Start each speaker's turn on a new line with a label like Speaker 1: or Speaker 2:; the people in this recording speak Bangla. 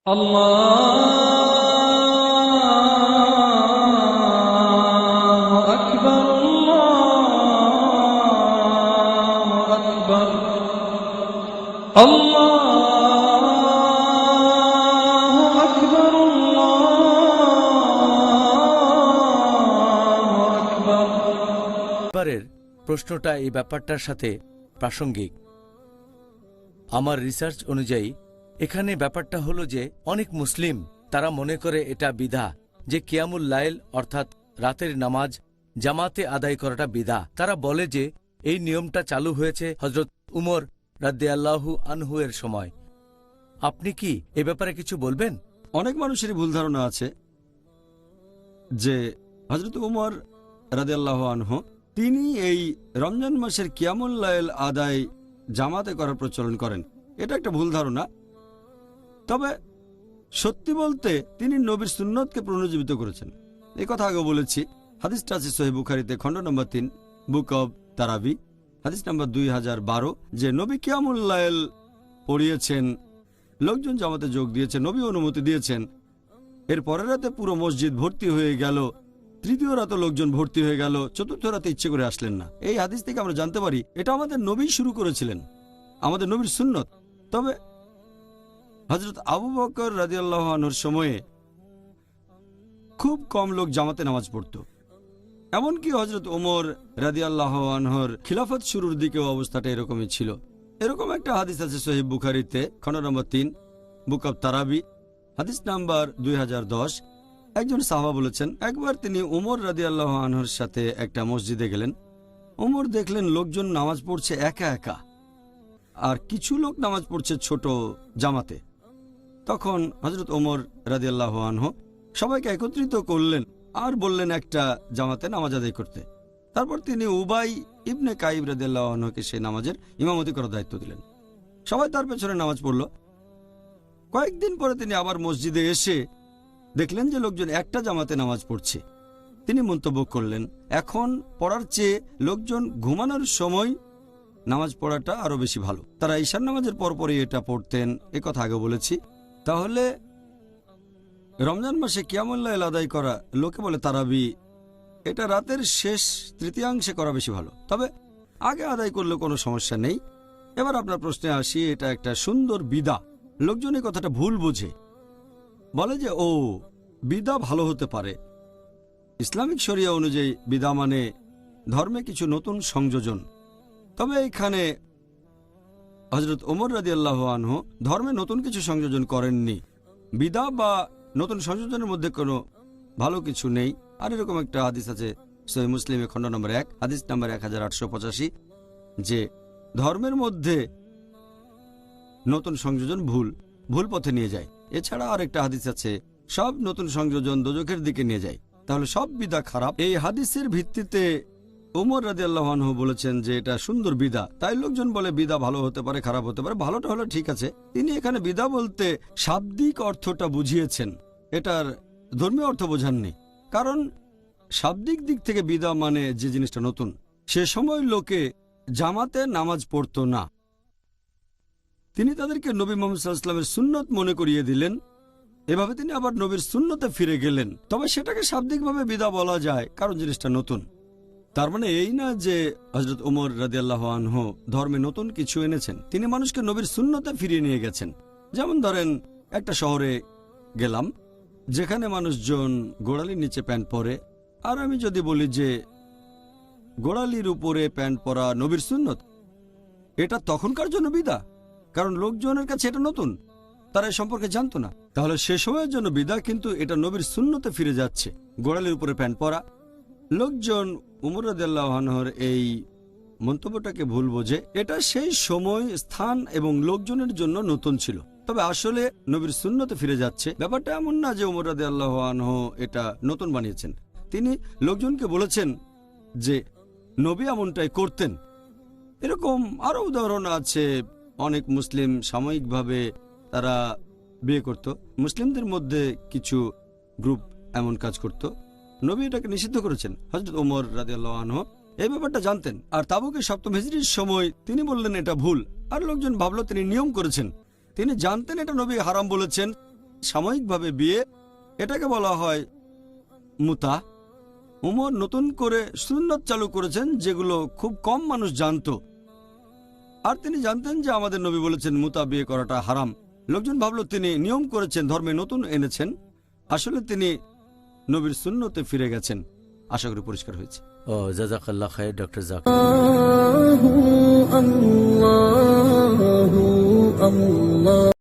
Speaker 1: আল্লাহু আকবার, আল্লাহু আকবার, আল্লাহু আকবার, আল্লাহু আকবার।
Speaker 2: এবারের প্রশ্নটা এই ব্যাপারটার সাথে প্রাসঙ্গিক। আমার রিসার্চ অনুযায়ী এখানে ব্যাপারটা হলো যে অনেক মুসলিম তারা মনে করে এটা বিদা, যে কিয়ামুল লাইল অর্থাৎ রাতের নামাজ জামাতে আদায় করাটা বিদা। তারা বলে যে এই নিয়মটা চালু হয়েছে হযরত উমর রাদিয়াল্লাহু আনহু এর সময়। আপনি কি এ ব্যাপারে কিছু বলবেন?
Speaker 3: অনেক মানুষেরই ভুল ধারণা আছে যে হযরত উমর রাদিয়াল্লাহু আনহু তিনি এই রমজান মাসের কিয়ামুল লাইল আদায় জামাতে করার প্রচলন করেন। এটা একটা ভুল ধারণা। তবে সত্যি বলতে তিনি নবীর সুন্নতকে পুনরুজ্জীবিত করেছেন। এই কথা আগে বলেছি। হাদিসটা আছে সহিহ বুখারীতে খণ্ড নম্বর 3 বুক অব তারাবি হাদিস নম্বর 2012 যে নবী কিয়ামুল লাইল পড়িয়েছেন, লোকজন জামাতে যোগ দিয়েছে, নবী অনুমতি দিয়েছেন। এর পরের রাতে পুরো মসজিদ ভর্তি হয়ে গেল, তৃতীয় রাতে লোকজন ভর্তি হয়ে গেল, চতুর্থ রাতে ইচ্ছে করে আসলেন না। এই হাদিস থেকে আমরা জানতে পারি এটা আমাদের নবী শুরু করেছিলেন, আমাদের নবীর সুন্নত। তবে হযরত আবু বকর রাদিয়াল্লাহু আনহুর সময়ে খুব কম লোক জামাতে নামাজ পড়ত। এমনকি হযরত ওমর রাদিয়াল্লাহু আনহুর খিলাফত শুরুর দিকেও অবস্থাটা এরকমই ছিল। এরকম একটা হাদিস আছে সহিহ বুখারীতে খণ্ড নম্বর 3 বুক অব তারাবি হাদিস নাম্বার 2010। একজন সাহাবা বলেছেন একবার তিনি ওমর রাদিয়াল্লাহু আনহুর সাথে একটা মসজিদে গেলেন। ওমর দেখলেন লোকজন নামাজ পড়ছে একা একা, আর কিছু লোক নামাজ পড়ছে ছোট জামাতে। তখন হযরত ওমর রাদিয়াল্লাহু আনহু সবাইকে একত্রিত করলেন আর বললেন একটা জামাতে নামাজ আদায় করতে। তারপর তিনি উবাই ইবনে কাইব রাদিয়াল্লাহু আনহুকে সেই নামাজের ইমামতি করার দায়িত্ব দিলেন। সবাই তার পেছনে নামাজ পড়ল। কয়েকদিন পরে তিনি আবার মসজিদে এসে দেখলেন যে লোকজন একটা জামাতে নামাজ পড়ছে। তিনি মন্তব্য করলেন এখন পড়ার চেয়ে লোকজন ঘুমানোর সময় নামাজ পড়াটা আরো বেশি ভালো। তারা ঈশার নামাজের পরপরই এটা পড়তেন, এ কথা আগে বলেছি। তাহলে রমজান মাসে কিয়ামুল লাইল আদায় করা, লোকে বলে তারাবি, এটা রাতের শেষ তৃতীয়াংশে করা বেশি ভালো। তবে আগে আদায় করলে কোনো সমস্যা নেই। এবার আপনার প্রশ্নে আসি, এটা একটা সুন্দর বিদা। লোকজন এই কথাটা ভুল বোঝে, বলে যে ও বিদা ভালো হতে পারে। ইসলামিক শরিয়া অনুযায়ী বিদা মানে ধর্মে কিছু নতুন সংযোজন। তবে এখানে হযরত ওমর রাদিয়াল্লাহু আনহু ধর্মে নতুন কিছু সংযোজন করেননি। বিদা বা নতুন সংযোজনের মধ্যে কোনো ভালো কিছু নেই। আর এরকম একটা হাদিস আছে সহিহ মুসলিমে খণ্ড নম্বর 1 হাদিস নম্বর 1885 যে ধর্মের মধ্যে নতুন সংযোজন ভুল পথে নিয়ে যায়। এছাড়া আরেকটা হাদিস আছে সব নতুন সংযোজন দোজখের দিকে নিয়ে যায়। তাহলে সব বিদা খারাপ। এই হাদিসের ভিত্তিতে ওমর রাদিয়াল্লাহু আনহু বলেছেন যে এটা সুন্দর বিদা। তাই লোকজন বলে বিদা ভালো হতে পারে, খারাপ হতে পারে। ভালোটা হলো ঠিক আছে। তিনি এখানে বিদা বলতে শাব্দিক অর্থটা বুঝিয়েছেন, এটার ধর্মীয় অর্থ বোঝাননি। কারণ শাব্দিক দিক থেকে বিদা মানে যে জিনিসটা নতুন। সে সময় লোকে জামাতে নামাজ পড়তো না। তিনি তাদেরকে নবী মুহাম্মদ সাল্লাল্লাহু আলাইহি ওয়াসাল্লামের সুন্নত মনে করিয়ে দিলেন। এভাবে তিনি আবার নবীর সুন্নতে ফিরে গেলেন। তবে সেটাকে শাব্দিকভাবে বিদা বলা যায়, কারণ জিনিসটা নতুন। তার মানে এই না যে হযরত ওমর রাদিয়াল্লাহু আনহু ধর্মে নতুন কিছু এনেছেন। তিনি মানুষকে নবীর সুন্নতে ফিরিয়ে নিয়ে গেছেন। যেমন ধরেন একটা শহরে গেলাম যেখানে মানুষজন গোড়ালির নিচে প্যান্ট পরে, আর আমি যদি বলি যে গোড়ালির উপরে প্যান্ট পরা নবীর সুন্নত, এটা তখনকার জন্য বিদা, কারণ লোকজনের কাছে এটা নতুন, তারা এ সম্পর্কে জানতো না। তাহলে সে সময়ের জন্য বিদা, কিন্তু এটা নবীর সুন্নতে ফিরে যাচ্ছে, গোড়ালির উপরে প্যান্ট পরা। লোকজন উমর রাদিয়াল্লাহু আনহুর এই মন্তব্যটাকে ভুল বোঝে। এটা সেই সময়, স্থান এবং লোকজনের জন্য নতুন ছিল, তবে আসলে নবীর সুন্নতে ফিরে যাচ্ছে। ব্যাপারটা এমন না যে উমর রাদিয়াল্লাহু আনহু এটা নতুন বানিয়েছেন। তিনি লোকজনকে বলেছেন যে নবী এমনটাই করতেন। এরকম আরো উদাহরণ আছে। অনেক মুসলিম সাময়িকভাবে তারা বিয়ে করত। মুসলিমদের মধ্যে কিছু গ্রুপ এমন কাজ করত। নবী এটাকে নিষিদ্ধ করেছেন। হযরত ওমর রাদিয়াল্লাহু আনহু এই ব্যাপারটা জানতেন, আর তাবুকের 7ম হিজরির সময় তিনি বললেন এটা ভুল, আর লোকজন ভাবল তিনি নিয়ম করেছেন। তিনি জানতেন এটা নবী হারাম বলেছেন, সাময়িকভাবে বিয়ে, এটাকে বলা হয় মুতা। উমর নতুন করে সুন্নত চালু করেছেন যেগুলো খুব কম মানুষ জানতো। আর তিনি জানতেন যে আমাদের নবী বলেছেন মুতা বিয়ে করাটা হারাম। লোকজন ভাবল তিনি নিয়ম করেছেন, ধর্মে নতুন এনেছেন। আসলে তিনি নবীর সুন্নতে ফিরে গেছেন। আশা করি পরিষ্কার হয়েছে।
Speaker 2: ও জাযাকাল্লাহ খায়র ডক্টর জাকির।
Speaker 4: الله الله